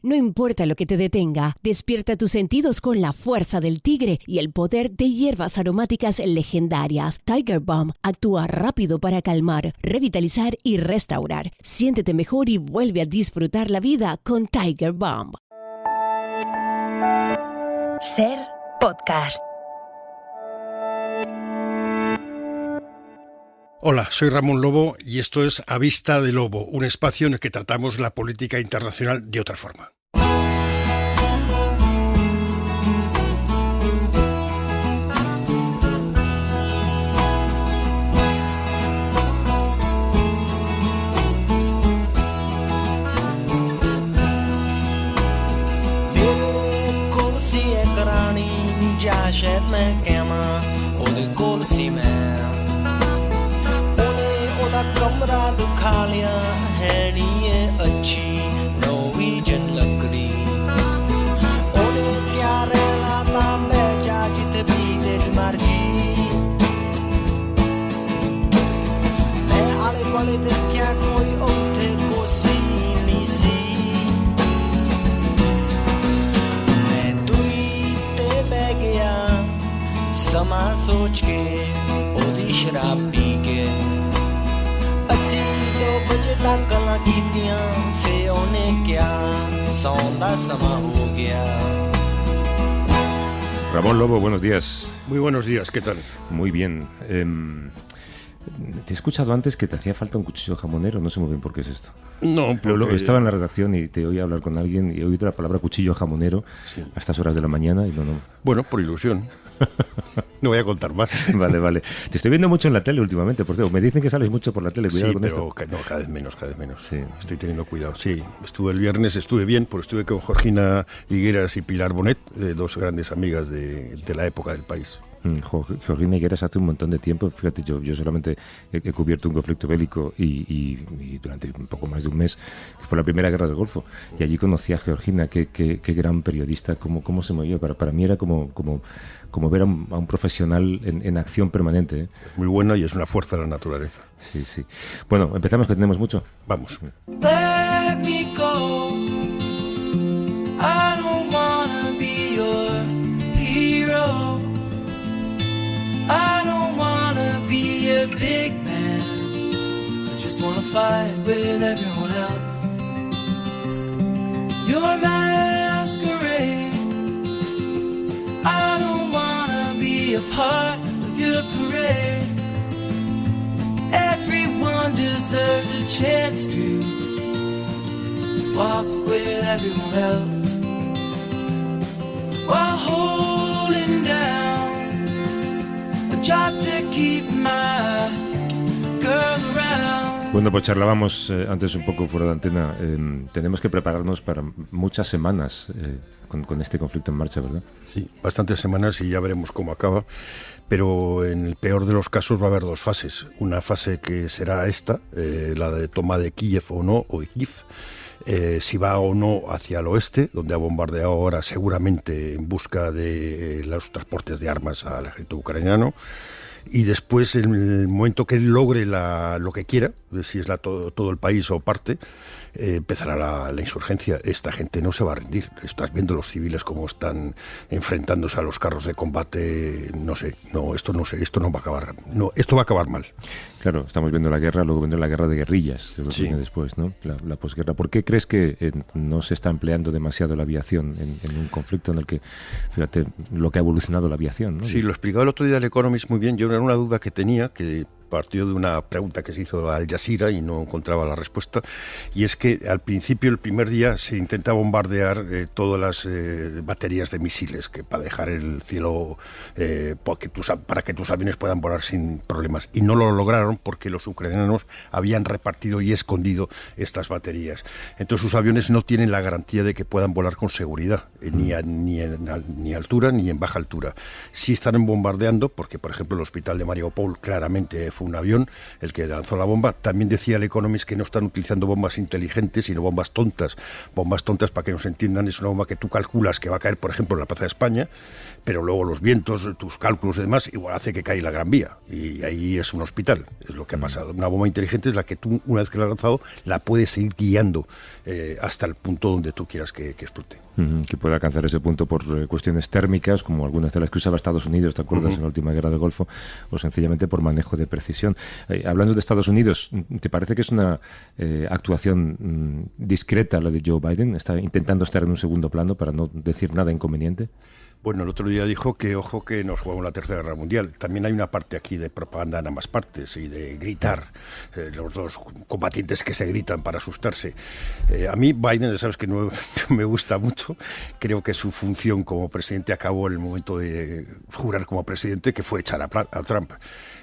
No importa lo que te detenga, despierta tus sentidos con la fuerza del tigre y el poder de hierbas aromáticas legendarias. Tiger Balm actúa rápido para calmar, revitalizar y restaurar. Siéntete mejor y vuelve a disfrutar la vida con Tiger Balm. Ser Podcast. Hola, soy Ramón Lobo y esto es A Vista de Lobo, un espacio en el que tratamos la política internacional de otra forma. कमरा दुखा लिया है नी ये अच्छी नॉर्वेजियन लकड़ी ओने क्या रहना था मैं जा जित भी तेरी मर्जी मैं आले वाले दिन क्या कोई उठे को सी नहीं सी मैं तुई ते बह गया समा सोच के ओदी शराब पी के ਅਸੀਂ 2 ਵਜੇ ਤੱਕ ਗੱਲਾਂ ਕੀਤੀਆਂ ਫੇ ਉਹਨੇ ਕਿਹਾ ਸੌਣ ਦਾ ਸਮਾਂ ਹੋ ਗਿਆ Ramón Lobo, buenos días. Muy buenos días, ¿qué tal? Muy bien. Te he escuchado antes que te hacía falta un cuchillo jamonero, no sé muy bien por qué es esto. No, porque... Estaba en la redacción y te oí hablar con alguien y he oído la palabra cuchillo jamonero a estas horas de la mañana y no. Bueno, por ilusión. No voy a contar más. Vale. Te estoy viendo mucho en la tele últimamente, por cierto. Me dicen que sales mucho por la tele, cuidado con esto. No, cada vez menos. Sí. Estoy teniendo cuidado. Sí, estuve el viernes, estuve bien, porque estuve con Georgina Higueras y Pilar Bonet, dos grandes amigas de la época del país. Georgina Higueras hace un montón de tiempo, fíjate, yo solamente he cubierto un conflicto bélico y durante un poco más de un mes, que fue la primera guerra del Golfo, y allí conocí a Georgina, qué gran periodista, cómo se movía. Para mí era como ver a un profesional en acción permanente, ¿eh? Muy buena y es una fuerza de la naturaleza. Sí. Bueno, empezamos, que tenemos mucho. Vamos. Let me go. I don't wanna be your hero. I don't wanna be a big man. I just wanna fight with everyone else. Your masquerade. I don't wanna be a part of your parade. Everyone deserves a chance to walk with everyone else while holding down a job to keep my girl around. Bueno, pues charlábamos antes un poco fuera de antena. Tenemos que prepararnos para muchas semanas con este conflicto en marcha, ¿verdad? Sí, bastantes semanas y ya veremos cómo acaba. Pero en el peor de los casos va a haber 2 fases. Una fase que será esta, la de toma de Kiev o no, o de Kiev. Si va o no hacia el oeste, donde ha bombardeado ahora seguramente en busca de los transportes de armas al ejército ucraniano. Y después, en el momento que logre lo que quiera, si es todo el país o parte, empezará la insurgencia. Esta gente no se va a rendir. Estás viendo los civiles cómo están enfrentándose a los carros de combate. Esto no va a acabar. No, esto va a acabar mal. Claro, estamos viendo la guerra, luego vendrá la guerra de guerrillas, que viene después, ¿no? La posguerra. ¿Por qué crees que no se está empleando demasiado la aviación en un conflicto en el que, fíjate, lo que ha evolucionado la aviación, ¿no? Sí, lo explicaba el otro día el Economist muy bien. Yo era una duda que tenía, que partió de una pregunta que se hizo a Al Jazeera y no encontraba la respuesta, y es que al principio, el primer día, se intenta bombardear todas las baterías de misiles que para dejar el cielo para que tus aviones puedan volar sin problemas, y no lo lograron porque los ucranianos habían repartido y escondido estas baterías. Entonces sus aviones no tienen la garantía de que puedan volar con seguridad, ni en altura ni en baja altura. Sí están bombardeando porque, por ejemplo, el hospital de Mariupol claramente fue fue un avión el que lanzó la bomba. También decía el Economist que no están utilizando bombas inteligentes, sino bombas tontas. Bombas tontas, para que nos entiendan, es una bomba que tú calculas que va a caer, por ejemplo, en la Plaza de España, pero luego los vientos, tus cálculos y demás, igual hace que caiga la Gran Vía. Y ahí es un hospital, es lo que ha pasado. Una bomba inteligente es la que tú, una vez que la has lanzado, la puedes seguir guiando hasta el punto donde tú quieras que explote. Que puede alcanzar ese punto por cuestiones térmicas, como algunas de las que usaba Estados Unidos, ¿te acuerdas?, en la última guerra del Golfo, o sencillamente por manejo de precisión. Hablando de Estados Unidos, ¿te parece que es una actuación discreta la de Joe Biden? ¿Está intentando estar en un segundo plano para no decir nada inconveniente? Bueno, el otro día dijo que, ojo, que nos jugamos la Tercera Guerra Mundial. También hay una parte aquí de propaganda en ambas partes y de gritar, los dos combatientes que se gritan para asustarse. A mí Biden, sabes que no me gusta mucho. Creo que su función como presidente acabó en el momento de jurar como presidente, que fue echar a Trump.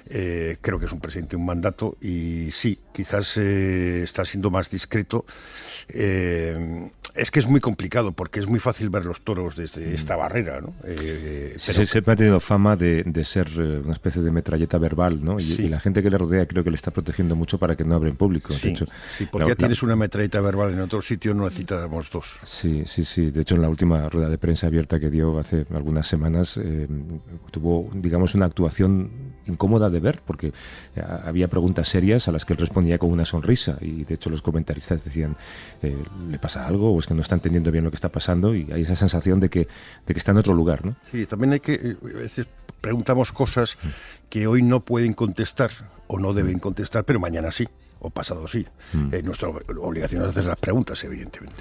Creo que es un presidente, un mandato, y sí, quizás está siendo más discreto. Es que es muy complicado porque es muy fácil ver los toros desde esta barrera, ¿no? Pero siempre ha tenido fama de ser una especie de metralleta verbal, ¿no? Y la gente que le rodea creo que le está protegiendo mucho para que no hable en público. Sí, de hecho, sí, porque ya tienes una metralleta verbal en otro sitio, no necesitamos dos. Sí. De hecho, en la última rueda de prensa abierta que dio hace algunas semanas, tuvo, digamos, una actuación incómoda de ver, porque había preguntas serias a las que él respondía con una sonrisa, y de hecho los comentaristas decían, ¿le pasa algo? ¿O es que no está entendiendo bien lo que está pasando? Y hay esa sensación de que está en otro lugar, ¿no? Sí, también hay que, a veces preguntamos cosas que hoy no pueden contestar o no deben contestar, pero mañana sí, o pasado sí. Nuestra obligación es hacer las preguntas, evidentemente.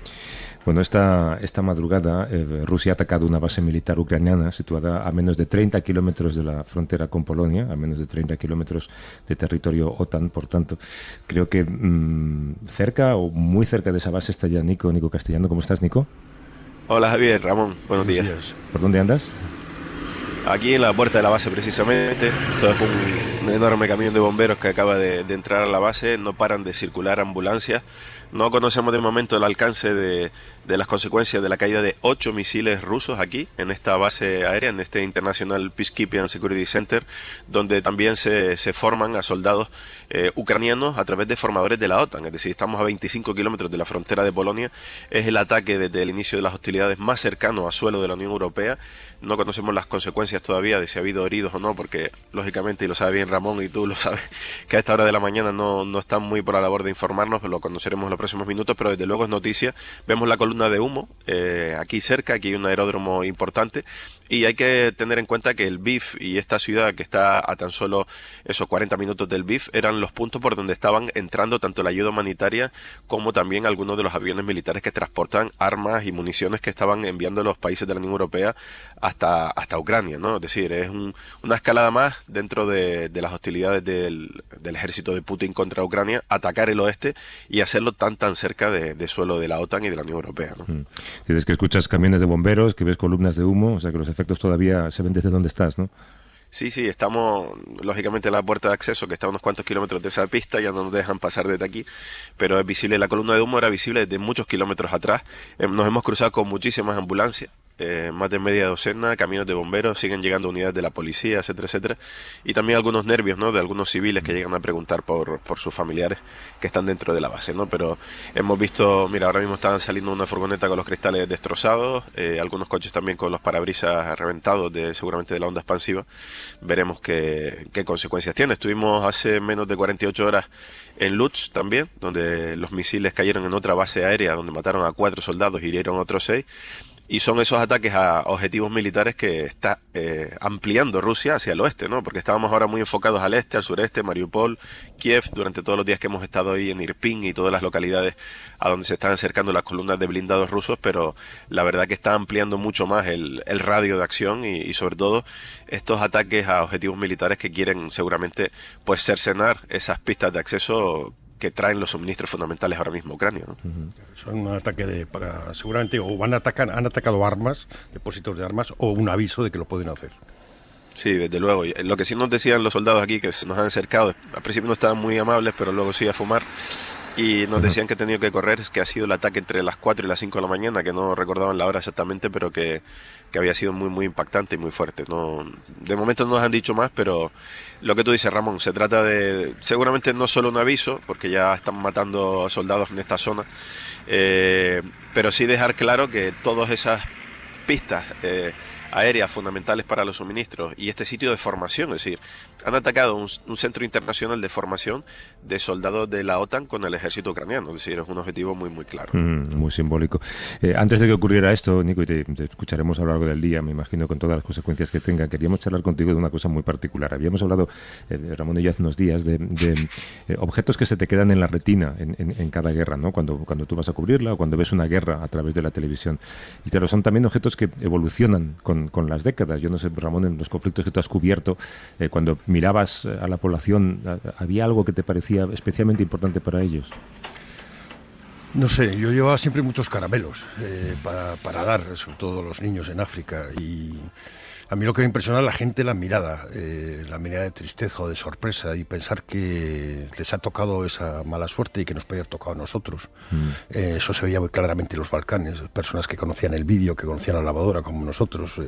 Bueno, esta madrugada Rusia ha atacado una base militar ucraniana situada a menos de 30 kilómetros de la frontera con Polonia, a menos de 30 kilómetros de territorio OTAN. Por tanto, creo que cerca o muy cerca de esa base está ya Nico Castellano. ¿Cómo estás, Nico? Hola, Javier, Ramón, buenos días. ¿Por dónde andas? Aquí en la puerta de la base, precisamente. Esto es un enorme camión de bomberos que acaba de entrar a la base. No paran de circular ambulancias. No conocemos de momento el alcance de las consecuencias de la caída de 8 misiles rusos aquí, en esta base aérea, en este International Peacekeeping and Security Center, donde también se forman a soldados ucranianos a través de formadores de la OTAN. Es decir, estamos a 25 kilómetros de la frontera de Polonia. Es el ataque desde el inicio de las hostilidades más cercano a suelo de la Unión Europea. No conocemos las consecuencias todavía de si ha habido heridos o no, porque lógicamente, y lo sabe bien Ramón y tú lo sabes, que a esta hora de la mañana no están muy por la labor de informarnos, lo conoceremos en los próximos minutos, pero desde luego es noticia. Vemos la columna de humo aquí cerca, aquí hay un aeródromo importante, y hay que tener en cuenta que el BIF y esta ciudad que está a tan solo esos 40 minutos del BIF eran los puntos por donde estaban entrando tanto la ayuda humanitaria como también algunos de los aviones militares que transportan armas y municiones que estaban enviando los países de la Unión Europea hasta Ucrania, ¿no? Es decir, es una escalada más dentro de las hostilidades del ejército de Putin contra Ucrania, atacar el oeste y hacerlo tan cerca de suelo de la OTAN y de la Unión Europea, ¿no? Dices que escuchas camiones de bomberos, que ves columnas de humo, o sea que los efectos todavía se ven desde donde estás, ¿no? Sí, estamos lógicamente en la puerta de acceso, que está a unos cuantos kilómetros de esa pista, ya no nos dejan pasar desde aquí, pero es visible, la columna de humo era visible desde muchos kilómetros atrás. Nos hemos cruzado con muchísimas ambulancias, más de media docena, camiones de bomberos, siguen llegando unidades de la policía, etcétera, etcétera, y también algunos nervios, ¿no?, de algunos civiles que llegan a preguntar por sus familiares que están dentro de la base, ¿no? Pero hemos visto, mira, ahora mismo están saliendo una furgoneta con los cristales destrozados, algunos coches también con los parabrisas reventados, seguramente de la onda expansiva. Veremos qué consecuencias tiene. Estuvimos hace menos de 48 horas en Lutsk también, donde los misiles cayeron en otra base aérea, donde mataron a 4 soldados y hirieron a otros 6. Y son esos ataques a objetivos militares que está ampliando Rusia hacia el oeste, ¿no? Porque estábamos ahora muy enfocados al este, al sureste, Mariupol, Kiev, durante todos los días que hemos estado ahí en Irpin y todas las localidades a donde se están acercando las columnas de blindados rusos, pero la verdad que está ampliando mucho más el radio de acción y sobre todo estos ataques a objetivos militares que quieren seguramente pues cercenar esas pistas de acceso que traen los suministros fundamentales ahora mismo a Ucrania, ¿no? Son un ataque seguramente o han atacado armas, depósitos de armas, o un aviso de que lo pueden hacer. Sí, desde luego. Lo que sí nos decían los soldados aquí, que nos han acercado, al principio no estaban muy amables, pero luego sí a fumar, y nos decían que he tenido que correr, que ha sido el ataque entre las 4 y las 5 de la mañana, que no recordaban la hora exactamente, pero que había sido muy muy impactante y muy fuerte. No, de momento no nos han dicho más, pero lo que tú dices, Ramón, se trata de seguramente no solo un aviso, porque ya están matando soldados en esta zona, pero sí dejar claro que todas esas pistas aéreas fundamentales para los suministros y este sitio de formación, es decir, han atacado un centro internacional de formación de soldados de la OTAN con el ejército ucraniano, es decir, es un objetivo muy muy claro. Muy simbólico. Antes de que ocurriera esto, Nico, y te escucharemos a lo largo del día, me imagino, con todas las consecuencias que tenga, queríamos charlar contigo de una cosa muy particular. Habíamos hablado, Ramón y yo, hace unos días de objetos que se te quedan en la retina en cada guerra, ¿no? Cuando tú vas a cubrirla o cuando ves una guerra a través de la televisión. Y claro, son también objetos que evolucionan con las décadas. Yo no sé, Ramón, en los conflictos que tú has cubierto, cuando mirabas a la población, ¿había algo que te parecía especialmente importante para ellos? No sé, yo llevaba siempre muchos caramelos para dar, sobre todo a los niños en África, y a mí lo que me impresiona es la gente, la mirada de tristeza o de sorpresa, y pensar que les ha tocado esa mala suerte y que nos puede haber tocado a nosotros. Eso se veía muy claramente en los Balcanes, personas que conocían el vídeo, que conocían la lavadora como nosotros,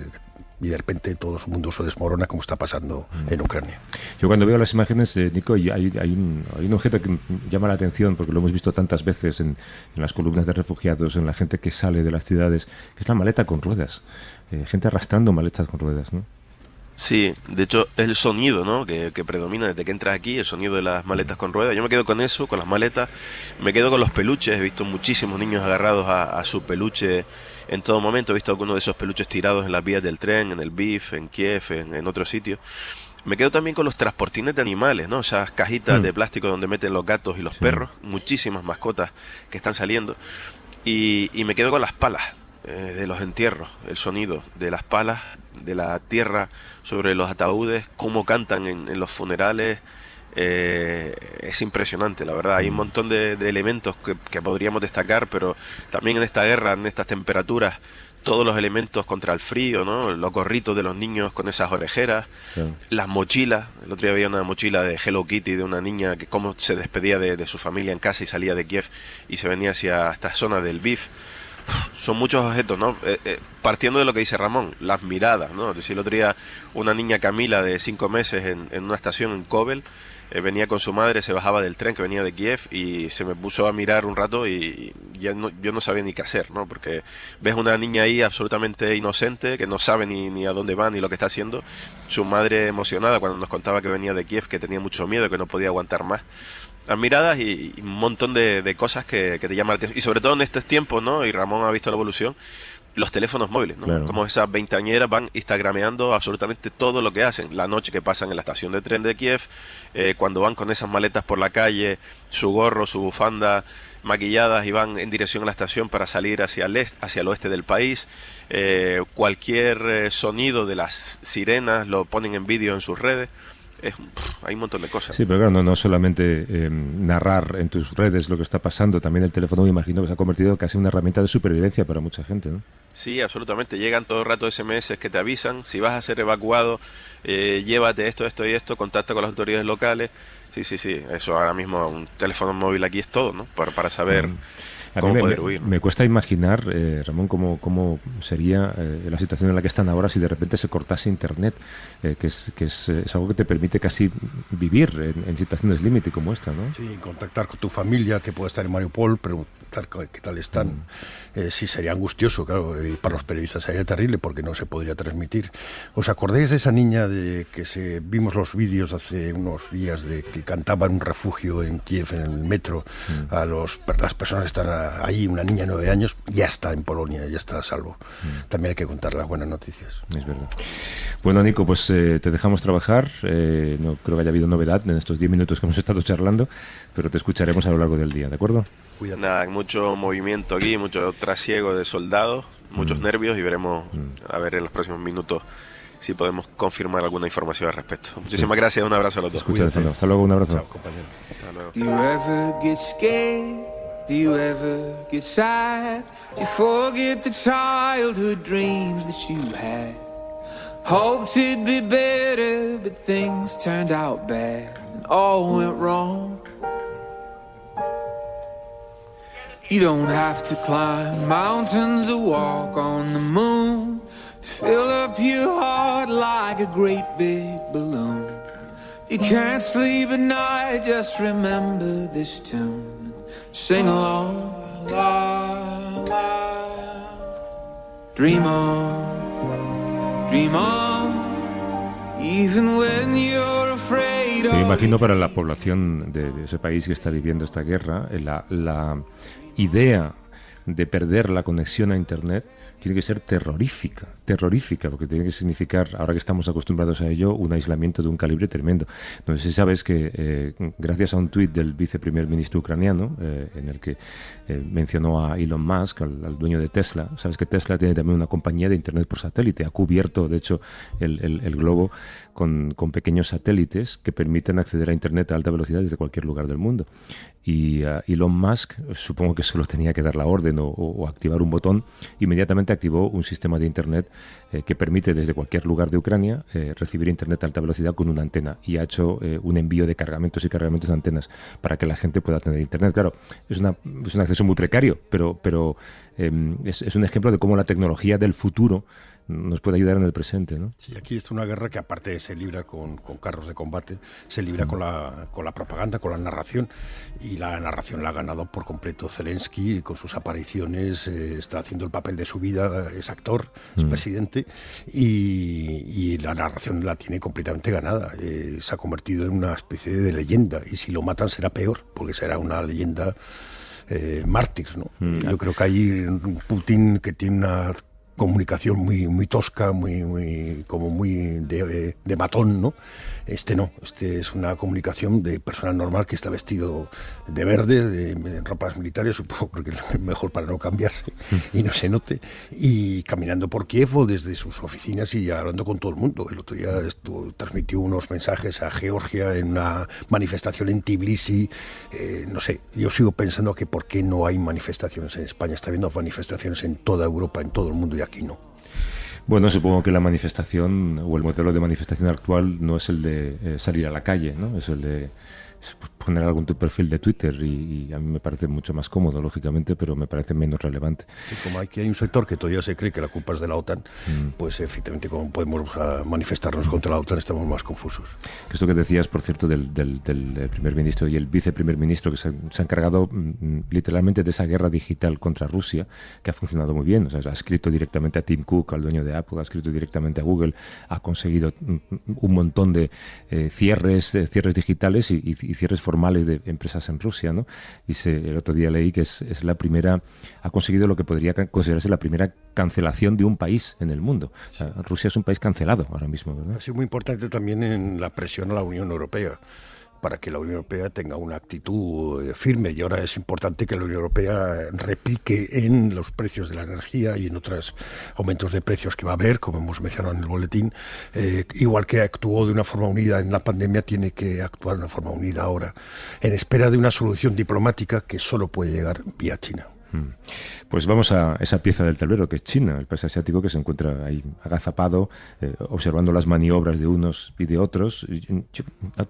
y de repente todo su mundo se desmorona, como está pasando en Ucrania. Yo cuando veo las imágenes, Nico, hay un objeto que llama la atención, porque lo hemos visto tantas veces en las columnas de refugiados, en la gente que sale de las ciudades, que es la maleta con ruedas. Gente arrastrando maletas con ruedas, ¿no? Sí, de hecho es el sonido, ¿no?, que predomina desde que entras aquí, el sonido de las maletas con ruedas. Yo me quedo con eso, con las maletas, me quedo con los peluches. He visto muchísimos niños agarrados a su peluche en todo momento. He visto algunos de esos peluches tirados en las vías del tren, en el BIF, en Kiev, en otros sitios. Me quedo también con los transportines de animales, ¿no?, esas cajitas de plástico donde meten los gatos y los perros, muchísimas mascotas que están saliendo. Y me quedo con las palas de los entierros, el sonido de las palas, de la tierra sobre los ataúdes, cómo cantan en los funerales. Es impresionante, la verdad. Hay un montón de elementos que podríamos destacar, pero también en esta guerra, en estas temperaturas, todos los elementos contra el frío, ¿no?, los gorritos de los niños con esas orejeras, las mochilas. El otro día había una mochila de Hello Kitty de una niña que cómo se despedía de su familia en casa y salía de Kiev y se venía hacia esta zona del BIF. Son muchos objetos, ¿no? Partiendo de lo que dice Ramón, las miradas, ¿no? Es decir, el otro día una niña Camila de 5 meses en una estación en Kovel, venía con su madre, se bajaba del tren que venía de Kiev y se me puso a mirar un rato y ya yo no sabía ni qué hacer, ¿no? Porque ves una niña ahí absolutamente inocente, que no sabe ni a dónde va ni lo que está haciendo. Su madre emocionada cuando nos contaba que venía de Kiev, que tenía mucho miedo, que no podía aguantar más. Las miradas y un montón de cosas que te llaman la atención. Y sobre todo en estos tiempos, ¿no? Y Ramón ha visto la evolución, los teléfonos móviles, ¿no? Claro. Como esas veinteañeras van instagrameando absolutamente todo lo que hacen. La noche que pasan en la estación de tren de Kiev, cuando van con esas maletas por la calle, su gorro, su bufanda, maquilladas, y van en dirección a la estación para salir hacia el oeste del país. Cualquier sonido de las sirenas lo ponen en vídeo en sus redes. Hay un montón de cosas. Sí, pero claro, no solamente narrar en tus redes lo que está pasando, también el teléfono, me imagino que se ha convertido casi en una herramienta de supervivencia para mucha gente, ¿no? Sí, absolutamente. Llegan todo el rato SMS que te avisan. Si vas a ser evacuado, llévate esto y esto, contacta con las autoridades locales. Sí. Eso ahora mismo, un teléfono móvil aquí es todo, ¿no? Para saber cómo poder huir. Me cuesta imaginar, Ramón, cómo sería la situación en la que están ahora si de repente se cortase Internet, que es algo que te permite casi vivir en situaciones límite como esta, ¿no? Sí, contactar con tu familia, que puede estar en Mariupol, preguntar qué tal están. Sí, sería angustioso, claro, y para los periodistas sería terrible porque no se podría transmitir. ¿Os acordáis de esa niña vimos los vídeos hace unos días de que cantaba en un refugio en Kiev, en el metro, a las personas que están ahí, una niña de 9 años, ya está en Polonia, ya está a salvo. También hay que contar las buenas noticias. Es verdad. Bueno, Nico, pues te dejamos trabajar. No creo que haya habido novedad en estos 10 minutos que hemos estado charlando, pero te escucharemos a lo largo del día, ¿de acuerdo? Cuídate. Nada, mucho movimiento aquí, mucho trasiego de soldados, muchos nervios, y veremos a ver en los próximos minutos si podemos confirmar alguna información al respecto. Muchísimas gracias, un abrazo a los dos. Hasta luego, un abrazo. Chao, compañero. Hasta luego. Do you ever get scared? Do you ever get sad? Do you forget the childhood dreams that you had? Hoped it'd be better, but things turned out bad and all went wrong. You don't have to climb mountains or walk on the moon. Fill up your heart like a great big balloon. You can't sleep at night, just remember this tune. Sing along. La, la. Dream on, dream on. Even when you're afraid of... Me imagino para la población de ese país que está viviendo esta guerra, la idea de perder la conexión a Internet tiene que ser terrorífica, porque tiene que significar, ahora que estamos acostumbrados a ello, un aislamiento de un calibre tremendo. No sé si sabes que gracias a un tuit del viceprimer ministro ucraniano, en el que mencionó a Elon Musk, al dueño de Tesla, sabes que Tesla tiene también una compañía de Internet por satélite, ha cubierto, de hecho, el globo con pequeños satélites que permiten acceder a Internet a alta velocidad desde cualquier lugar del mundo. Y Elon Musk, supongo que solo tenía que dar la orden o activar un botón, inmediatamente activó un sistema de Internet que permite desde cualquier lugar de Ucrania recibir Internet a alta velocidad con una antena, y ha hecho un envío de cargamentos y cargamentos de antenas para que la gente pueda tener Internet. Claro, es un acceso muy precario, pero es un ejemplo de cómo la tecnología del futuro nos puede ayudar en el presente, ¿no? Sí, aquí es una guerra que aparte se libra con carros de combate, se libra con la propaganda, con la narración, y la narración la ha ganado por completo Zelensky con sus apariciones, está haciendo el papel de su vida, es actor, es presidente, y la narración la tiene completamente ganada, se ha convertido en una especie de leyenda, y si lo matan será peor, porque será una leyenda mártir, ¿no? Yo creo que hay Putin, que tiene una comunicación muy tosca, muy de matón, ¿no? Este es una comunicación de persona normal que está vestido de verde, de ropas militares, supongo, porque es mejor para no cambiarse y no se note, y caminando por Kiev o desde sus oficinas y hablando con todo el mundo. El otro día transmitió unos mensajes a Georgia en una manifestación en Tbilisi, no sé, yo sigo pensando que por qué no hay manifestaciones en España. Está habiendo manifestaciones en toda Europa, en todo el mundo, y aquí no. Bueno, supongo que la manifestación o el modelo de manifestación actual no es el de salir a la calle, ¿no? Es el de poner algo en tu perfil de Twitter, y a mí me parece mucho más cómodo, lógicamente, pero me parece menos relevante. Sí, como aquí hay un sector que todavía se cree que la culpa es de la OTAN, pues efectivamente, como podemos manifestarnos contra la OTAN, estamos más confusos. Esto que decías, por cierto, del primer ministro y el viceprimer ministro, que se han encargado literalmente de esa guerra digital contra Rusia, que ha funcionado muy bien. O sea, ha escrito directamente a Tim Cook, al dueño de Apple, ha escrito directamente a Google, ha conseguido un montón de cierres digitales y cierres formales de empresas en Rusia, ¿no? Y el otro día leí que es la primera, ha conseguido lo que podría considerarse la primera cancelación de un país en el mundo. O sea, Rusia es un país cancelado ahora mismo, ¿verdad? Ha sido muy importante también en la presión a la Unión Europea, para que la Unión Europea tenga una actitud firme, y ahora es importante que la Unión Europea replique en los precios de la energía y en otros aumentos de precios que va a haber, como hemos mencionado en el boletín. Igual que actuó de una forma unida en la pandemia, tiene que actuar de una forma unida ahora, en espera de una solución diplomática que solo puede llegar vía China. Pues vamos a esa pieza del tablero que es China, el país asiático que se encuentra ahí agazapado, observando las maniobras de unos y de otros.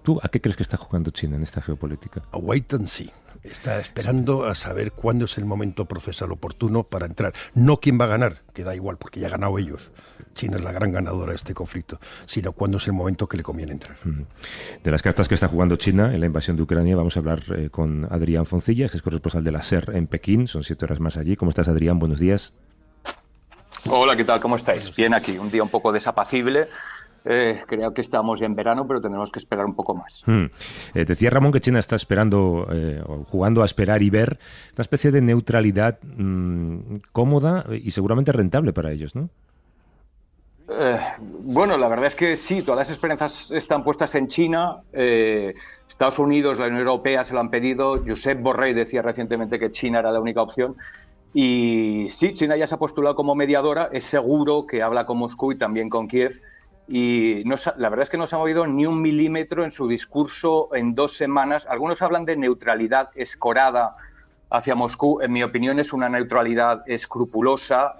¿Tú a qué crees que está jugando China en esta geopolítica? A wait and see. Está esperando a saber cuándo es el momento procesal oportuno para entrar. No quién va a ganar, que da igual, porque ya han ganado ellos. China es la gran ganadora de este conflicto, sino cuándo es el momento que le conviene entrar. De las cartas que está jugando China en la invasión de Ucrania, vamos a hablar con Adrián Foncilla, que es corresponsal de la SER en Pekín. Son 7 horas más allí. ¿Cómo estás, Adrián? Buenos días. Hola, ¿qué tal? ¿Cómo estáis? Bien aquí, un día un poco desapacible. Creo que estamos ya en verano, pero tenemos que esperar un poco más. Decía Ramón que China está esperando, jugando a esperar y ver, una especie de neutralidad cómoda y seguramente rentable para ellos, ¿no? Bueno, la verdad es que sí, todas las esperanzas están puestas en China. Estados Unidos, la Unión Europea se lo han pedido. Josep Borrell decía recientemente que China era la única opción. Y sí, China ya se ha postulado como mediadora. Es seguro que habla con Moscú y también con Kiev. Y la verdad es que no se ha movido ni un milímetro en su discurso en 2 semanas. Algunos hablan de neutralidad escorada hacia Moscú, en mi opinión, es una neutralidad escrupulosa.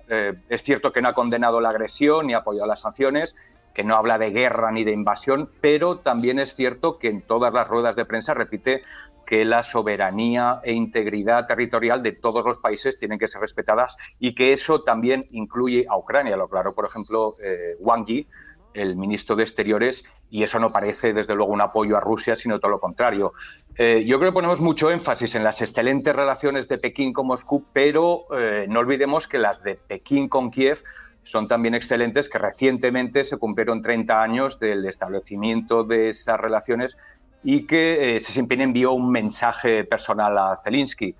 Es cierto que no ha condenado la agresión ni ha apoyado las sanciones, que no habla de guerra ni de invasión, pero también es cierto que en todas las ruedas de prensa repite que la soberanía e integridad territorial de todos los países tienen que ser respetadas y que eso también incluye a Ucrania. Lo aclaró, por ejemplo, Wang Yi, el ministro de Exteriores, y eso no parece, desde luego, un apoyo a Rusia, sino todo lo contrario. Yo creo que ponemos mucho énfasis en las excelentes relaciones de Pekín con Moscú, pero no olvidemos que las de Pekín con Kiev son también excelentes, que recientemente se cumplieron 30 años del establecimiento de esas relaciones y que Xi Jinping envió un mensaje personal a Zelensky.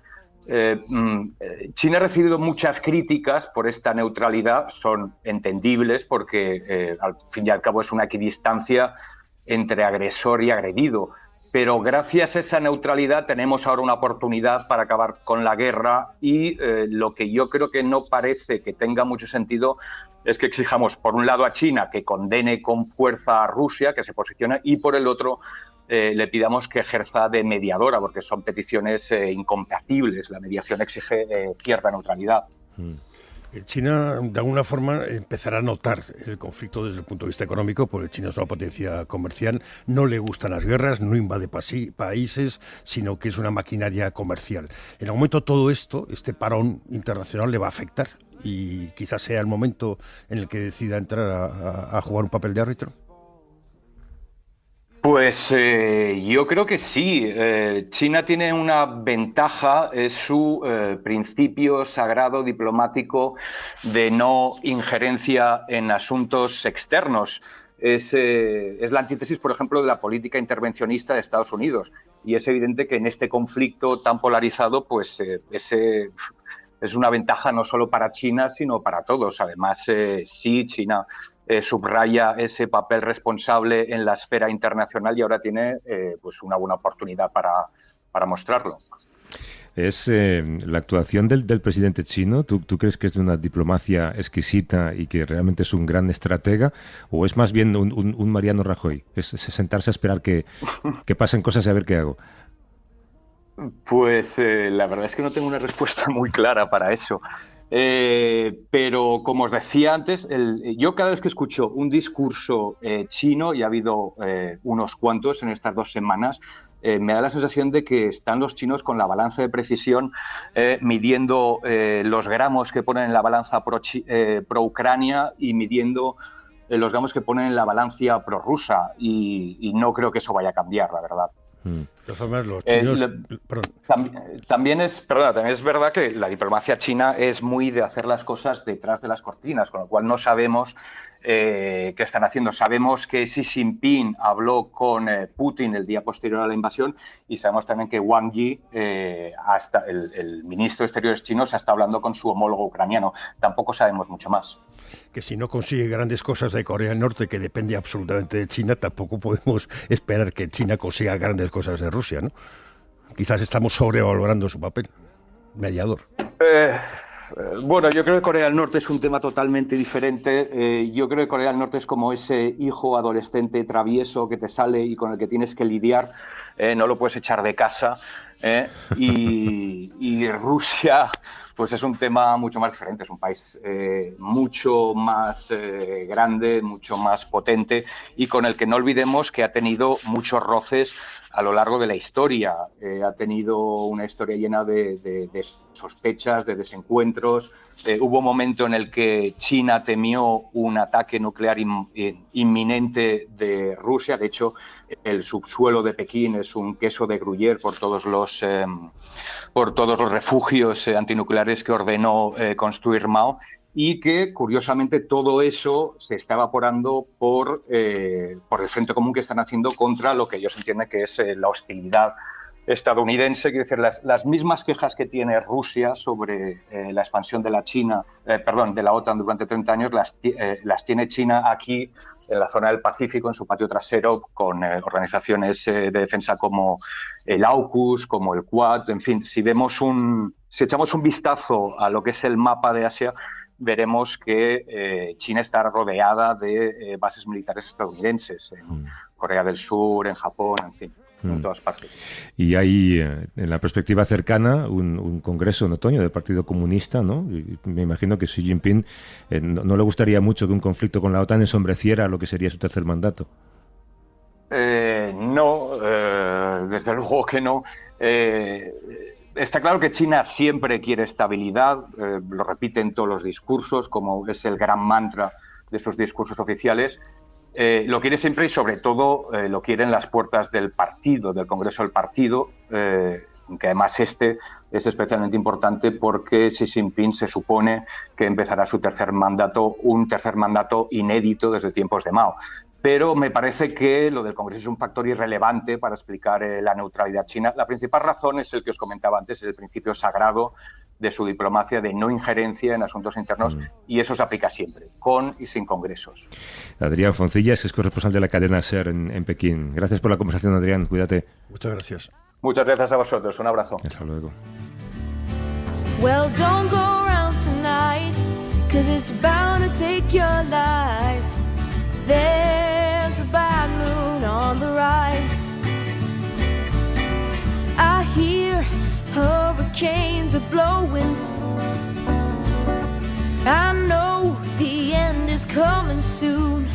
China ha recibido muchas críticas por esta neutralidad, son entendibles porque al fin y al cabo es una equidistancia entre agresor y agredido, pero gracias a esa neutralidad tenemos ahora una oportunidad para acabar con la guerra y lo que yo creo que no parece que tenga mucho sentido es que exijamos por un lado a China que condene con fuerza a Rusia, que se posicione, y por el otro le pidamos que ejerza de mediadora, porque son peticiones incompatibles. La mediación exige cierta neutralidad. China, de alguna forma, empezará a notar el conflicto desde el punto de vista económico, porque China es una potencia comercial, no le gustan las guerras, no invade países, sino que es una maquinaria comercial. En algún momento todo esto, este parón internacional, le va a afectar y quizás sea el momento en el que decida entrar a jugar un papel de árbitro. Pues yo creo que sí. China tiene una ventaja, es su principio sagrado diplomático de no injerencia en asuntos externos. Es la antítesis, por ejemplo, de la política intervencionista de Estados Unidos. Y es evidente que en este conflicto tan polarizado, pues es una ventaja no solo para China, sino para todos. Además, sí, China subraya ese papel responsable en la esfera internacional y ahora tiene pues una buena oportunidad para mostrarlo. ¿Es la actuación del presidente chino, ¿tú crees que es de una diplomacia exquisita y que realmente es un gran estratega? ¿O es más bien un Mariano Rajoy? ¿Es sentarse a esperar que pasen cosas y a ver qué hago? Pues la verdad es que no tengo una respuesta muy clara para eso. Pero como os decía antes, yo cada vez que escucho un discurso chino, y ha habido unos cuantos en estas 2 semanas, me da la sensación de que están los chinos con la balanza de precisión midiendo los gramos que ponen en la balanza pro Ucrania y midiendo los gramos que ponen en la balanza pro rusa, y no creo que eso vaya a cambiar, la verdad. De todas formas, los chinos... También es verdad que la diplomacia china es muy de hacer las cosas detrás de las cortinas, con lo cual no sabemos qué están haciendo. Sabemos que Xi Jinping habló con Putin el día posterior a la invasión y sabemos también que Wang Yi, el ministro de Exteriores chino, se está hablando con su homólogo ucraniano. Tampoco sabemos mucho más. Que si no consigue grandes cosas de Corea del Norte, que depende absolutamente de China, tampoco podemos esperar que China consiga grandes cosas de Rusia, ¿no? Quizás estamos sobrevalorando su papel mediador. Bueno, yo creo que Corea del Norte es un tema totalmente diferente. Yo creo que Corea del Norte es como ese hijo adolescente travieso que te sale y con el que tienes que lidiar. No lo puedes echar de casa. Y Rusia, pues es un tema mucho más diferente. Es un país mucho más grande, mucho más potente y con el que no olvidemos que ha tenido muchos roces a lo largo de la historia. Ha tenido una historia llena de sospechas, de desencuentros. Hubo un momento en el que China temió un ataque nuclear inminente de Rusia. De hecho, el subsuelo de Pekín es un queso de Gruyère por todos los refugios antinucleares que ordenó construir Mao. Y que, curiosamente, todo eso se está evaporando por el frente común que están haciendo contra lo que ellos entienden que es la hostilidad estadounidense. Quiero decir, las mismas quejas que tiene Rusia sobre la expansión de de la OTAN durante 30 años, las tiene China aquí, en la zona del Pacífico, en su patio trasero, con organizaciones de defensa como el AUKUS, como el Quad. En fin, si echamos un vistazo a lo que es el mapa de Asia, veremos que China está rodeada de bases militares estadounidenses en Corea del Sur, en Japón, en fin. en todas partes. Y hay, en la perspectiva cercana, un congreso en otoño del Partido Comunista, ¿no? Y me imagino que Xi Jinping no le gustaría mucho que un conflicto con la OTAN ensombreciera lo que sería su tercer mandato. No, desde luego que no. Está claro que China siempre quiere estabilidad, lo repite en todos los discursos, como es el gran mantra de sus discursos oficiales. Lo quiere siempre y sobre todo lo quiere en las puertas del partido, del Congreso del Partido, que además este es especialmente importante porque Xi Jinping se supone que empezará su tercer mandato, un tercer mandato inédito desde tiempos de Mao. Pero me parece que lo del Congreso es un factor irrelevante para explicar la neutralidad china. La principal razón es el que os comentaba antes, el principio sagrado de su diplomacia de no injerencia en asuntos internos, y eso se aplica siempre, con y sin congresos. Adrián Foncillas es corresponsal de la cadena SER en Pekín. Gracias por la conversación, Adrián. Cuídate. Muchas gracias. Muchas gracias a vosotros. Un abrazo. Hasta luego. Well, don't go around tonight, 'cause it's bound to take your life. There's a bad moon on the rise. I hear hurricanes are blowing. I know the end is coming soon.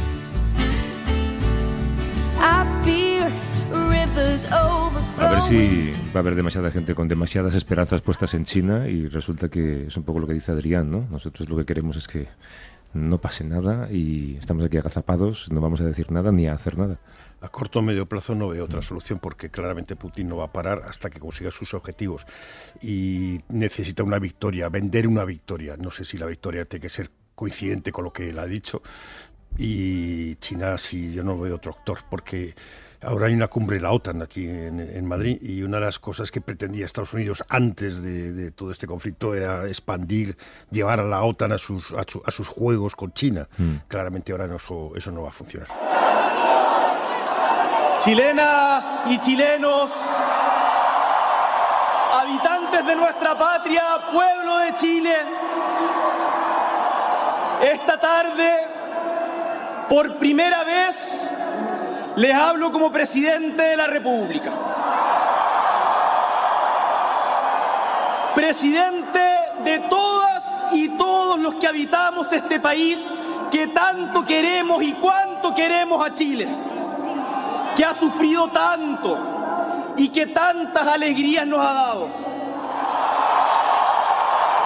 I fear rivers overflowing. A ver si va a haber demasiada gente con demasiadas esperanzas puestas en China, y resulta que es un poco lo que dice Adrián, ¿no? Nosotros lo que queremos es que no pase nada y estamos aquí agazapados, no vamos a decir nada ni a hacer nada. A corto o medio plazo no veo otra solución, porque claramente Putin no va a parar hasta que consiga sus objetivos y necesita una victoria, vender una victoria. No sé si la victoria tiene que ser coincidente con lo que él ha dicho, y China sí, yo no veo otro actor, porque ahora hay una cumbre de la OTAN aquí en Madrid, y una de las cosas que pretendía Estados Unidos antes de todo este conflicto era expandir, llevar a la OTAN a sus juegos con China. Claramente ahora eso no va a funcionar. Chilenas y chilenos, habitantes de nuestra patria, pueblo de Chile, esta tarde, por primera vez, les hablo como presidente de la República. Presidente de todas y todos los que habitamos este país, que tanto queremos y cuánto queremos a Chile, que ha sufrido tanto y que tantas alegrías nos ha dado.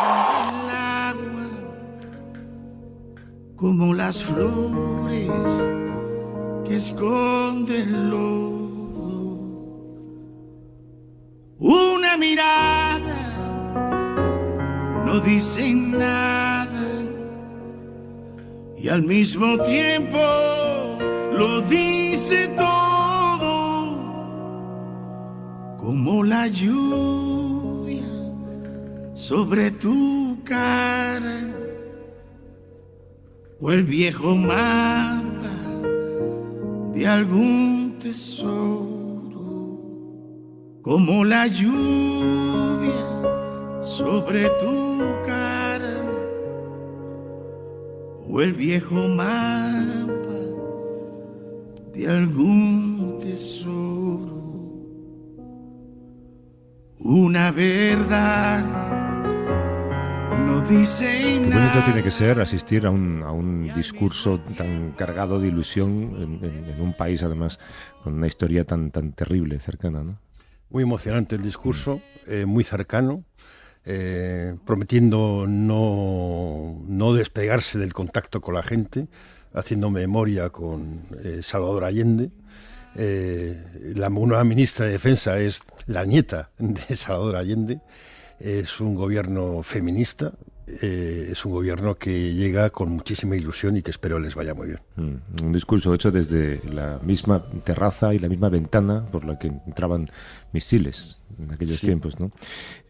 El agua, como las flores que esconde el lodo, una mirada no dice nada y al mismo tiempo lo dice todo, como la lluvia sobre tu cara o el viejo mapa de algún tesoro, como la lluvia sobre tu cara o el viejo mapa de algún tesoro. Una verdad no dice nada. Qué bonito tiene que ser asistir a un discurso tan cargado de ilusión en un país, además, con una historia tan terrible, cercana, ¿no? Muy emocionante el discurso, muy cercano, prometiendo no despegarse del contacto con la gente, haciendo memoria con Salvador Allende. La nueva ministra de Defensa es la nieta de Salvador Allende. Es un gobierno feminista, es un gobierno que llega con muchísima ilusión y que espero les vaya muy bien. Un discurso hecho desde la misma terraza y la misma ventana por la que entraban misiles en aquellos tiempos, ¿no?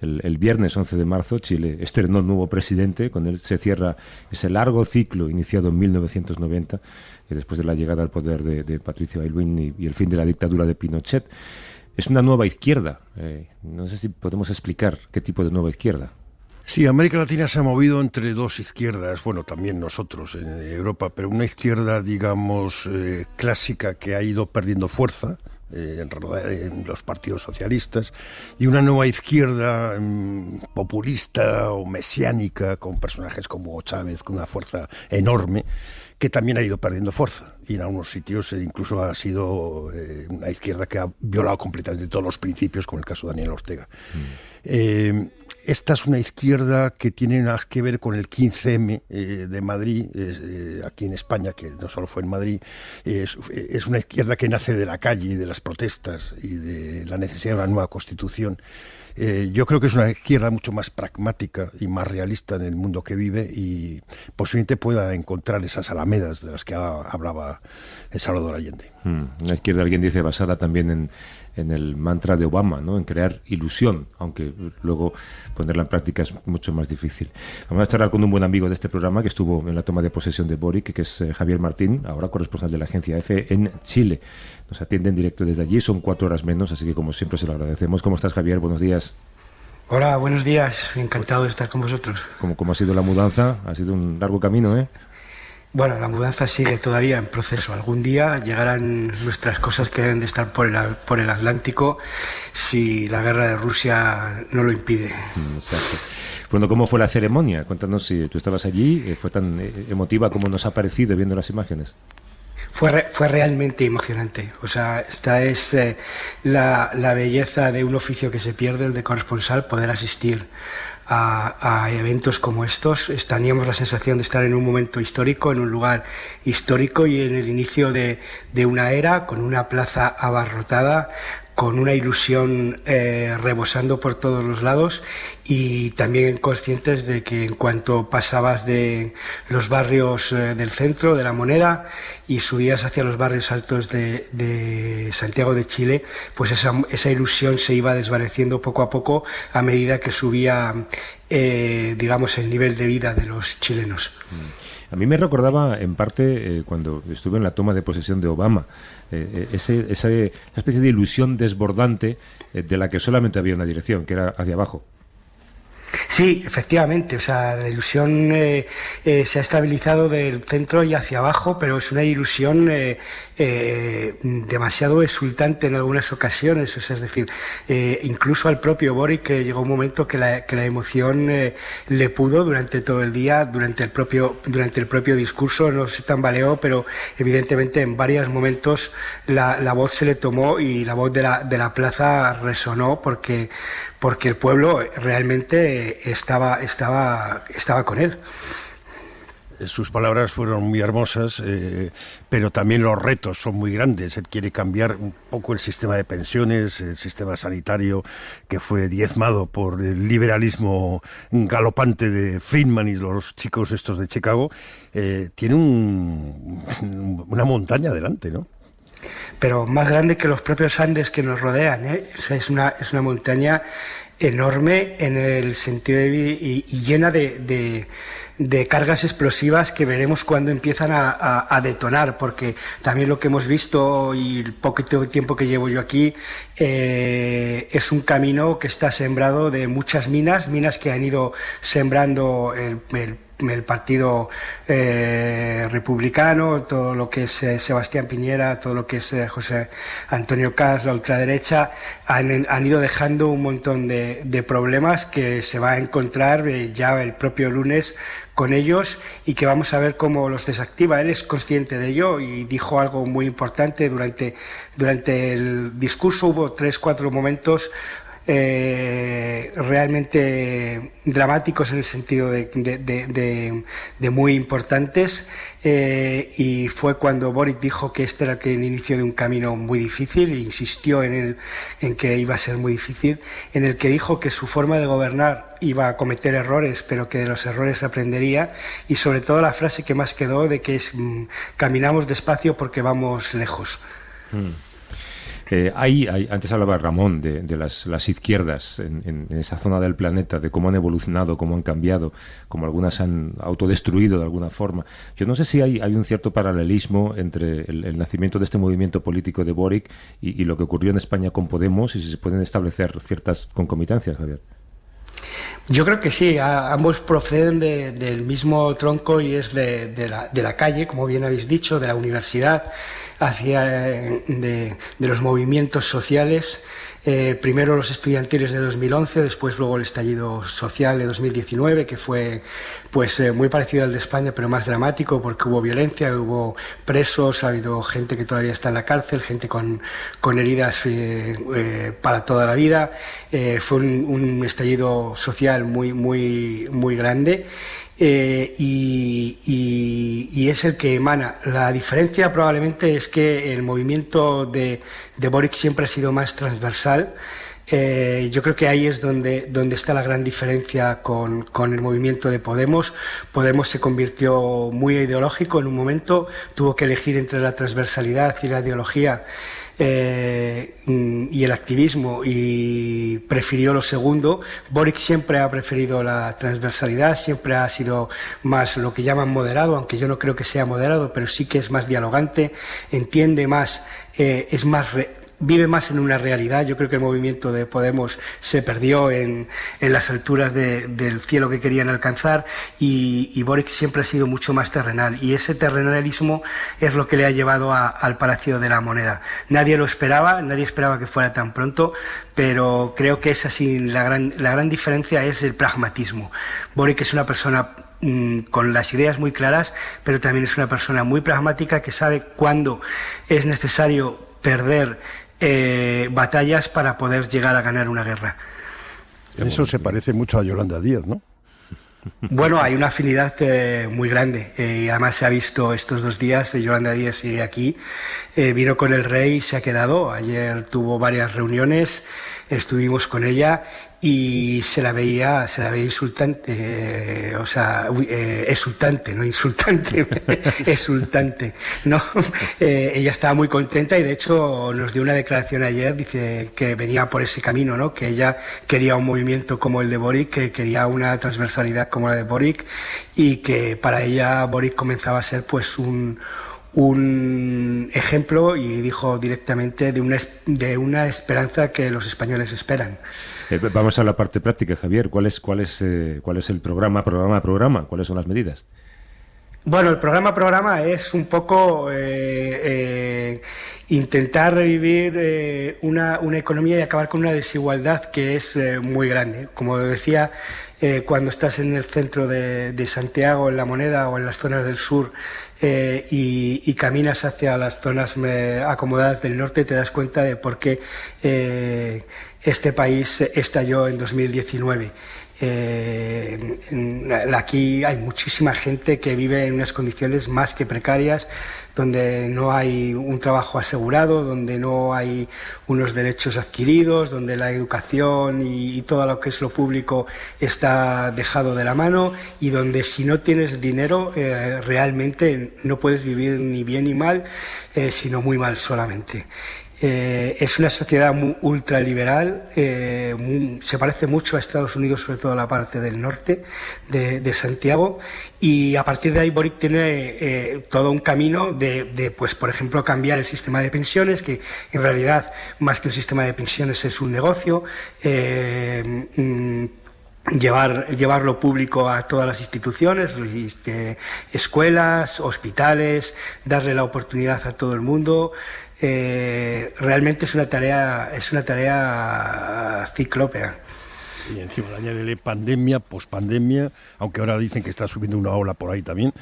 El viernes 11 de marzo Chile estrenó nuevo presidente. Con él se cierra ese largo ciclo iniciado en 1990, después de la llegada al poder de Patricio Aylwin y el fin de la dictadura de Pinochet. Es una nueva izquierda. No sé si podemos explicar qué tipo de nueva izquierda. Sí, América Latina se ha movido entre dos izquierdas, bueno, también nosotros en Europa, pero una izquierda, digamos, clásica, que ha ido perdiendo fuerza en los partidos socialistas, y una nueva izquierda populista o mesiánica, con personajes como Chávez, con una fuerza enorme, que también ha ido perdiendo fuerza, y en algunos sitios incluso ha sido una izquierda que ha violado completamente todos los principios, como el caso de Daniel Ortega. Esta es una izquierda que tiene más que ver con el 15M de Madrid, aquí en España, que no solo fue en Madrid. Es una izquierda que nace de la calle y de las protestas y de la necesidad de una nueva constitución. Yo creo que es una izquierda mucho más pragmática y más realista en el mundo que vive, y posiblemente pueda encontrar esas alamedas de las que hablaba Salvador Allende. Una izquierda, alguien dice, basada también en el mantra de Obama, ¿no? En crear ilusión, aunque luego ponerla en práctica es mucho más difícil. Vamos a charlar con un buen amigo de este programa que estuvo en la toma de posesión de Boric, que es Javier Martín, ahora corresponsal de la agencia EFE en Chile. Nos atiende en directo desde allí, son 4 horas menos, así que como siempre se lo agradecemos. ¿Cómo estás, Javier? Buenos días. Hola, buenos días. Encantado de estar con vosotros. ¿Cómo ha sido la mudanza? Ha sido un largo camino, ¿eh? Bueno, la mudanza sigue todavía en proceso. Algún día llegarán nuestras cosas que deben de estar por el Atlántico si la guerra de Rusia no lo impide. Exacto. Bueno, ¿cómo fue la ceremonia? Cuéntanos, si tú estabas allí, ¿fue tan emotiva como nos ha parecido viendo las imágenes? Fue realmente emocionante. O sea, esta es la belleza de un oficio que se pierde, el de corresponsal, poder asistir a eventos como estos. Teníamos la sensación de estar en un momento histórico, en un lugar histórico y en el inicio de una era, con una plaza abarrotada, con una ilusión rebosando por todos los lados, y también conscientes de que en cuanto pasabas de los barrios del centro, de La Moneda, y subías hacia los barrios altos de Santiago de Chile, pues esa ilusión se iba desvaneciendo poco a poco a medida que subía digamos, el nivel de vida de los chilenos. A mí me recordaba, en parte, cuando estuve en la toma de posesión de Obama, esa especie de ilusión desbordante de la que solamente había una dirección, que era hacia abajo. Sí, efectivamente, o sea, la ilusión se ha estabilizado del centro y hacia abajo, pero es una ilusión demasiado exultante en algunas ocasiones, o sea, es decir, incluso al propio Boric, que llegó un momento que la emoción le pudo durante todo el día, durante el propio discurso, no se tambaleó, pero evidentemente en varios momentos la voz se le tomó y la voz de la plaza resonó porque el pueblo realmente estaba con él. Sus palabras fueron muy hermosas, pero también los retos son muy grandes. Él quiere cambiar un poco el sistema de pensiones, el sistema sanitario, que fue diezmado por el liberalismo galopante de Friedman y los chicos estos de Chicago. Tiene una montaña delante, ¿no? Pero más grande que los propios Andes que nos rodean, ¿eh? O sea, es una montaña enorme en el sentido y llena de cargas explosivas que veremos cuando empiezan a detonar, porque también lo que hemos visto y el poquito tiempo que llevo yo aquí es un camino que está sembrado de muchas minas que han ido sembrando el partido republicano, todo lo que es Sebastián Piñera, todo lo que es José Antonio Caz, la ultraderecha, han ido dejando un montón de problemas que se va a encontrar ya el propio lunes con ellos y que vamos a ver cómo los desactiva. Él es consciente de ello y dijo algo muy importante durante el discurso. Hubo 3-4 momentos realmente dramáticos en el sentido de muy importantes, y fue cuando Boric dijo que este era el inicio de un camino muy difícil, e insistió en que iba a ser muy difícil, en el que dijo que su forma de gobernar iba a cometer errores, pero que de los errores aprendería, y sobre todo la frase que más quedó de que es caminamos despacio porque vamos lejos. Antes hablaba Ramón de las izquierdas en esa zona del planeta, de cómo han evolucionado, cómo han cambiado, cómo algunas han autodestruido de alguna forma. Yo no sé si hay un cierto paralelismo entre el nacimiento de este movimiento político de Boric y lo que ocurrió en España con Podemos, y si se pueden establecer ciertas concomitancias, Javier. Yo creo que sí, ambos proceden del mismo tronco y es de la calle, como bien habéis dicho, de la universidad, de los movimientos sociales. Primero los estudiantiles de 2011, después luego el estallido social de 2019, que fue pues muy parecido al de España, pero más dramático porque hubo violencia, hubo presos, ha habido gente que todavía está en la cárcel, gente con heridas para toda la vida. Fue un estallido social muy grande. Y es el que emana. La diferencia probablemente es que el movimiento de Boric siempre ha sido más transversal. Yo creo que ahí es donde está la gran diferencia con el movimiento de Podemos. Podemos se convirtió muy ideológico en un momento, tuvo que elegir entre la transversalidad y la ideología y el activismo y prefirió lo segundo. Boric siempre ha preferido la transversalidad, siempre ha sido más lo que llaman moderado, aunque yo no creo que sea moderado, pero sí que es más dialogante, entiende más, vive más en una realidad. Yo creo que el movimiento de Podemos se perdió en las alturas del cielo que querían alcanzar y Boric siempre ha sido mucho más terrenal y ese terrenalismo es lo que le ha llevado al Palacio de la Moneda. Nadie lo esperaba, nadie esperaba que fuera tan pronto, pero creo que es así, la gran diferencia es el pragmatismo. Boric es una persona con las ideas muy claras, pero también es una persona muy pragmática que sabe cuándo es necesario perder batallas para poder llegar a ganar una guerra. Eso se parece mucho a Yolanda Díaz, ¿no? Bueno, hay una afinidad muy grande y además se ha visto estos 2 días. Yolanda Díaz sigue aquí, vino con el rey, se ha quedado. Ayer tuvo varias reuniones, estuvimos con ella y se la veía insultante, exultante, no insultante, exultante, ¿no? Ella estaba muy contenta y de hecho nos dio una declaración ayer, dice que venía por ese camino, ¿no? Que ella quería un movimiento como el de Boric, que quería una transversalidad como la de Boric y que para ella Boric comenzaba a ser pues un ejemplo y dijo directamente de una esperanza que los españoles esperan. Vamos a la parte práctica, Javier. ¿Cuál es el programa? ¿Cuáles son las medidas? Bueno, el programa es un poco intentar revivir una economía y acabar con una desigualdad que es muy grande. Como decía, cuando estás en el centro de Santiago, en La Moneda o en las zonas del sur y caminas hacia las zonas acomodadas del norte, te das cuenta de por qué este país estalló en 2019. Aquí hay muchísima gente que vive en unas condiciones más que precarias, donde no hay un trabajo asegurado, donde no hay unos derechos adquiridos, donde la educación y todo lo que es lo público está dejado de la mano y donde si no tienes dinero realmente no puedes vivir ni bien ni mal, sino muy mal solamente. Es una sociedad muy ultraliberal, se parece mucho a Estados Unidos, sobre todo la parte del norte de Santiago, y a partir de ahí Boric tiene todo un camino de, pues, por ejemplo, cambiar el sistema de pensiones, que en realidad más que un sistema de pensiones es un negocio, llevar lo público a todas las instituciones, escuelas, hospitales, darle la oportunidad a todo el mundo. Realmente es una tarea ciclópea. Y encima añádele pandemia, pospandemia, aunque ahora dicen que está subiendo una ola por ahí también.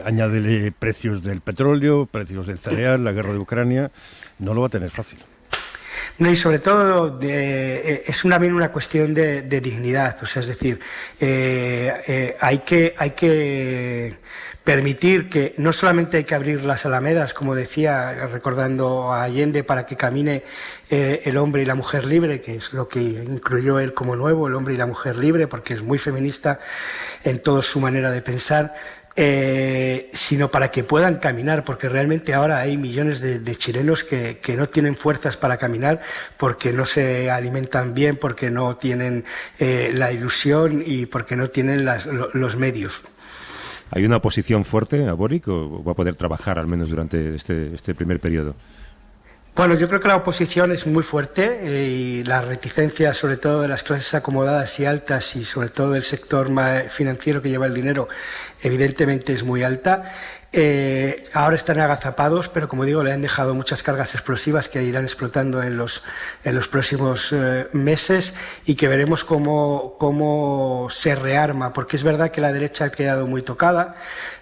Añádele precios del petróleo, precios del cereal, la guerra de Ucrania. No lo va a tener fácil. No, y sobre todo es también una cuestión de dignidad, o sea, es decir, hay que permitir que no solamente hay que abrir las alamedas, como decía, recordando a Allende, para que camine el hombre y la mujer libre, que es lo que incluyó él como nuevo, el hombre y la mujer libre, porque es muy feminista en toda su manera de pensar. Sino para que puedan caminar, porque realmente ahora hay millones de chilenos que no tienen fuerzas para caminar, porque no se alimentan bien, porque no tienen la ilusión y porque no tienen los medios. ¿Hay una oposición fuerte a Boric o va a poder trabajar al menos durante este primer periodo? Bueno, yo creo que la oposición es muy fuerte y la reticencia, sobre todo de las clases acomodadas y altas y sobre todo del sector financiero que lleva el dinero, evidentemente es muy alta. Ahora están agazapados, pero como digo, le han dejado muchas cargas explosivas que irán explotando en los próximos meses y que veremos cómo se rearma, porque es verdad que la derecha ha quedado muy tocada,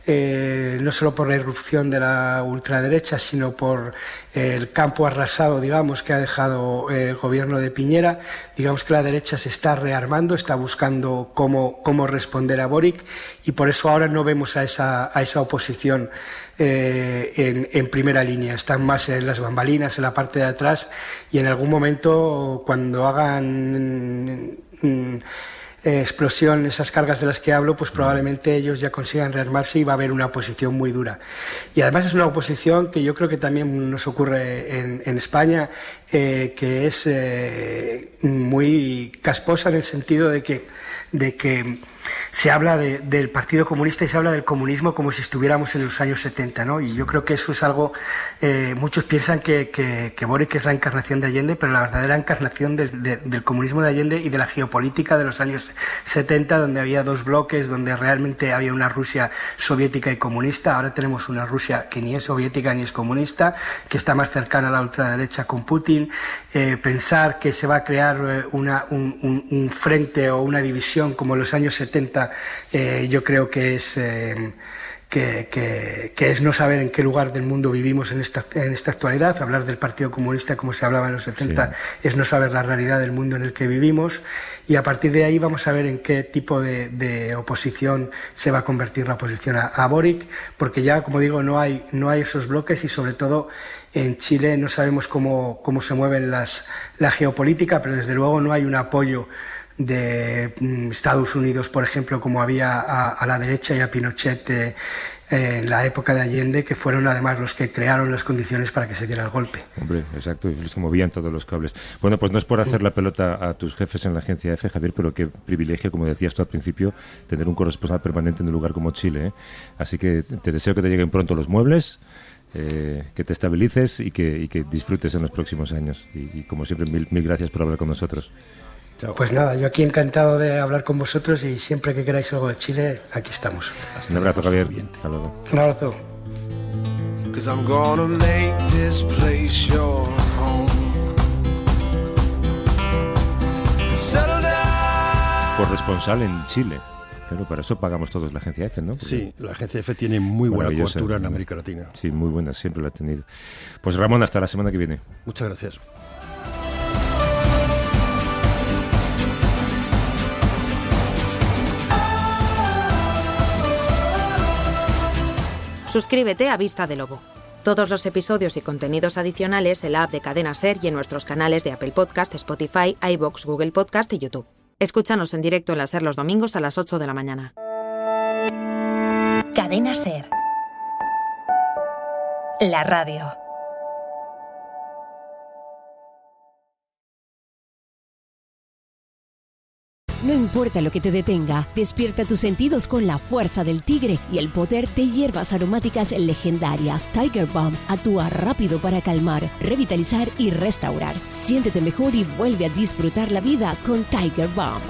no solo por la irrupción de la ultraderecha, sino por el campo arrasado, digamos, que ha dejado el gobierno de Piñera. Digamos que la derecha se está rearmando, está buscando cómo responder a Boric, y por eso ahora no vemos a esa oposición en primera línea. Están más en las bambalinas, en la parte de atrás, y en algún momento, cuando hagan explosión esas cargas de las que hablo, pues probablemente ellos ya consigan rearmarse y va a haber una oposición muy dura. Y además es una oposición que yo creo que también nos ocurre en España, que es muy casposa en el sentido de que se habla del Partido Comunista y se habla del comunismo como si estuviéramos en los años 70, ¿no? Y yo creo que eso es algo, muchos piensan que Boric es la encarnación de Allende, pero la verdadera encarnación del comunismo de Allende y de la geopolítica de los años 70, donde había dos bloques, donde realmente había una Rusia soviética y comunista. Ahora tenemos una Rusia que ni es soviética ni es comunista, que está más cercana a la ultraderecha con Putin. Pensar que se va a crear un frente o una división como en los años 70, yo creo que es no saber en qué lugar del mundo vivimos en esta actualidad. Hablar del Partido Comunista como se hablaba en los 70 es no saber la realidad del mundo en el que vivimos, y a partir de ahí vamos a ver en qué tipo de oposición se va a convertir la oposición a Boric, porque ya, como digo, no hay esos bloques, y sobre todo en Chile no sabemos cómo se mueve la geopolítica, pero desde luego no hay un apoyo de Estados Unidos, por ejemplo, como había a la derecha y a Pinochet en la época de Allende, que fueron además los que crearon las condiciones para que se diera el golpe. Hombre, exacto, y se movían todos los cables. Bueno, pues no es por hacer la pelota a tus jefes en la agencia EFE, Javier, pero qué privilegio, como decías tú al principio, tener un corresponsal permanente en un lugar como Chile, ¿eh? Así que te deseo que te lleguen pronto los muebles, que te estabilices y que disfrutes en los próximos años. Y como siempre, mil gracias por hablar con nosotros. Chao. Pues nada, yo aquí encantado de hablar con vosotros, y siempre que queráis algo de Chile, aquí estamos. Un abrazo, Javier. Hasta luego. Un abrazo. Corresponsal en Chile. Claro, para eso pagamos todos la agencia EFE, ¿no? Porque sí, la agencia EFE tiene muy buena cobertura en América Latina. Sí, muy buena, siempre la ha tenido. Pues Ramón, hasta la semana que viene. Muchas gracias. Suscríbete a Vista de Lobo. Todos los episodios y contenidos adicionales en la app de Cadena SER y en nuestros canales de Apple Podcast, Spotify, iVoox, Google Podcast y YouTube. Escúchanos en directo en la SER los domingos a las 8 de la mañana. Cadena SER. La radio. No importa lo que te detenga, despierta tus sentidos con la fuerza del tigre y el poder de hierbas aromáticas legendarias. Tiger Balm actúa rápido para calmar, revitalizar y restaurar. Siéntete mejor y vuelve a disfrutar la vida con Tiger Balm.